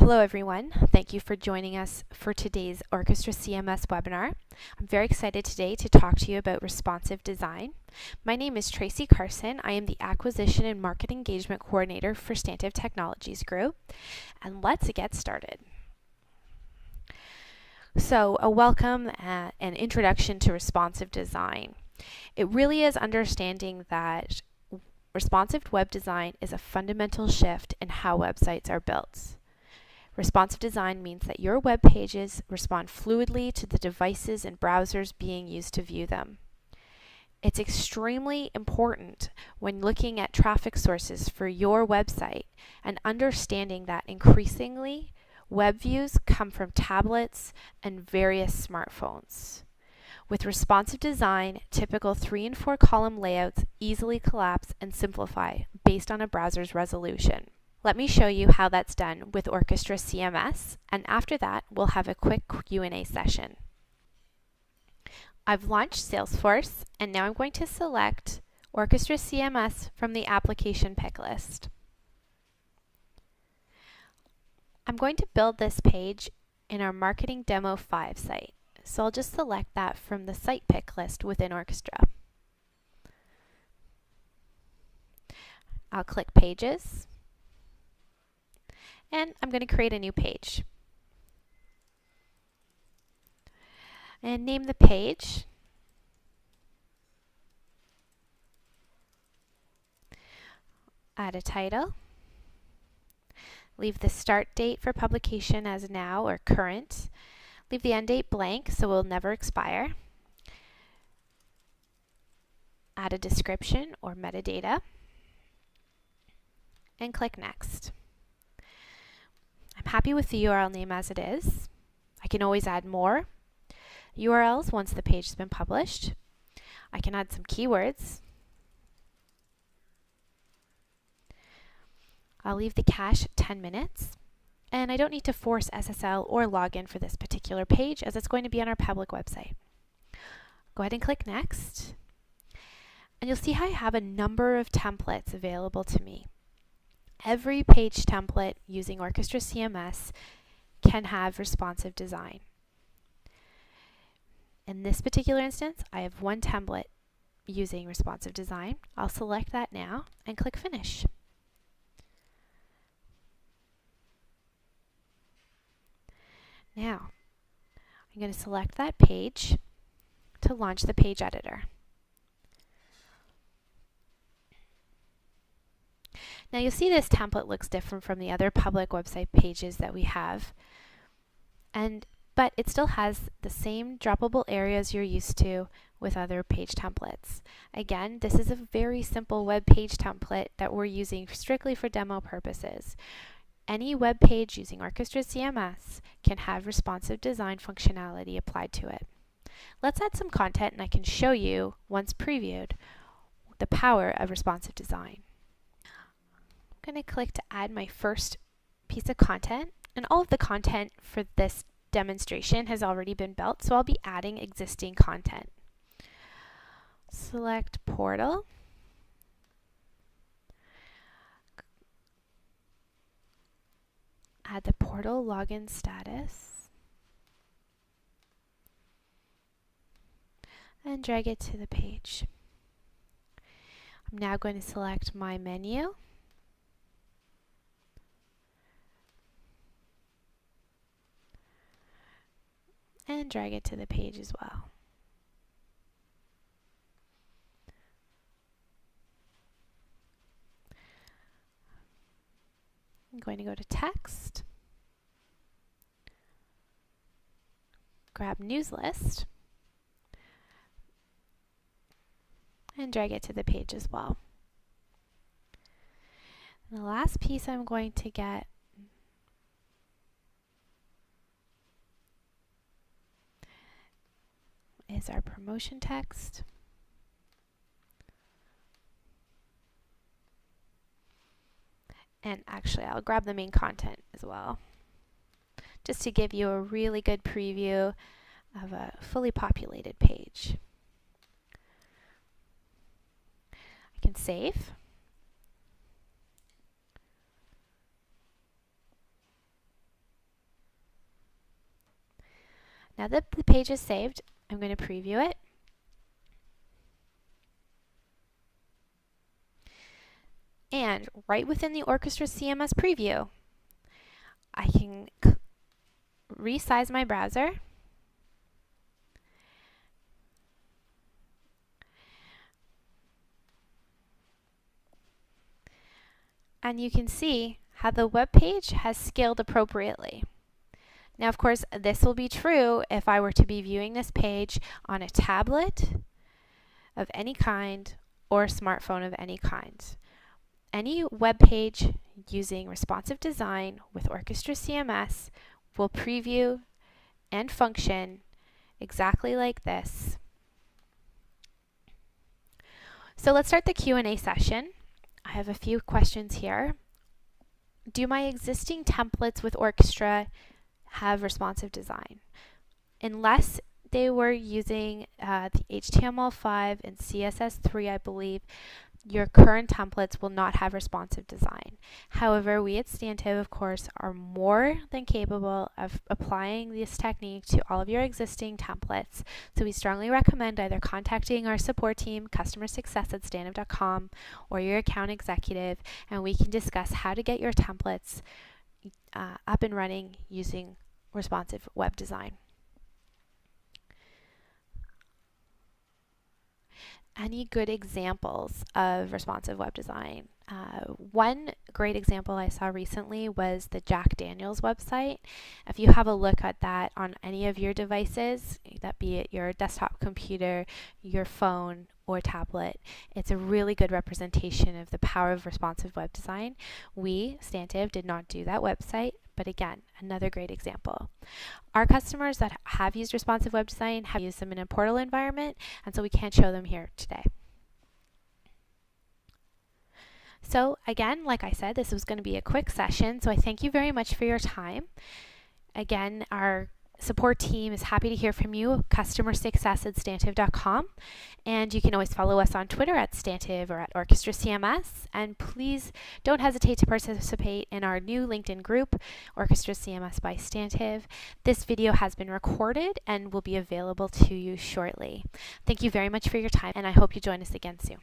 Hello everyone, thank you for joining us for today's OrchestraCMS webinar. I'm very excited today to talk to you about responsive design. My name is Tracy Carson. I am the Acquisition and Market Engagement Coordinator for Stantive Technologies Group, and let's get started. So a welcome and introduction to responsive design. It really is understanding that responsive web design is a fundamental shift in how websites are built. Responsive design means that your web pages respond fluidly to the devices and browsers being used to view them. It's extremely important when looking at traffic sources for your website and understanding that increasingly web views come from tablets and various smartphones. With responsive design, typical 3 and 4 column layouts easily collapse and simplify based on a browser's resolution. Let me show you how that's done with OrchestraCMS, and after that, we'll have a quick Q&A session. I've launched Salesforce, and now I'm going to select OrchestraCMS from the application pick list. I'm going to build this page in our Marketing Demo 5 site, so I'll just select that from the site pick list within Orchestra. I'll click Pages, and I'm going to create a new page. And name the page. Add a title. Leave the start date for publication as now or current. Leave the end date blank so it will never expire. Add a description or metadata. And click Next. I'm happy with the URL name as it is. I can always add more URLs once the page has been published. I can add some keywords. I'll leave the cache 10 minutes. And I don't need to force SSL or login for this particular page as it's going to be on our public website. Go ahead and click Next. And you'll see how I have a number of templates available to me. Every page template using OrchestraCMS can have responsive design. In this particular instance, I have one template using responsive design. I'll select that now and click Finish. Now, I'm going to select that page to launch the page editor. Now you'll see this template looks different from the other public website pages that we have, but it still has the same droppable areas you're used to with other page templates. Again, this is a very simple web page template that we're using strictly for demo purposes. Any web page using OrchestraCMS can have responsive design functionality applied to it. Let's add some content and I can show you, once previewed, the power of responsive design. I'm going to click to add my first piece of content, and all of the content for this demonstration has already been built, so I'll be adding existing content. Select Portal. Add the portal login status. And drag it to the page. I'm now going to select my menu. And drag it to the page as well. I'm going to go to Text, grab News List, and drag it to the page as well. And the last piece I'm going to get is our promotion text. And actually, I'll grab the main content as well, just to give you a really good preview of a fully populated page. I can save. Now that the page is saved, I'm going to preview it. And right within the OrchestraCMS preview, I can resize my browser and you can see how the web page has scaled appropriately. Now, of course, this will be true if I were to be viewing this page on a tablet of any kind or a smartphone of any kind. Any web page using responsive design with OrchestraCMS will preview and function exactly like this. So let's start the Q&A session. I have a few questions here. Do my existing templates with Orchestra have responsive design? Unless they were using the HTML5 and CSS3, I believe, your current templates will not have responsive design. However, we at Stantive, of course, are more than capable of applying this technique to all of your existing templates. So we strongly recommend either contacting our support team, customer success at stantive.com, or your account executive, and we can discuss how to get your templates up and running using responsive web design. Any good examples of responsive web design? One great example I saw recently was the Jack Daniels website. If you have a look at that on any of your devices, that be it your desktop computer, your phone, or tablet, it's a really good representation of the power of responsive web design. We, Stantive, did not do that website, but again, another great example. Our customers that have used responsive web design have used them in a portal environment, and so we can't show them here today. So again, like I said, this was going to be a quick session, so I thank you very much for your time. Again, our support team is happy to hear from you, customer success at stantive.com, and you can always follow us on Twitter at Stantive or at OrchestraCMS, and please don't hesitate to participate in our new LinkedIn group, OrchestraCMS by Stantive. This video has been recorded and will be available to you shortly. Thank you very much for your time, and I hope you join us again soon.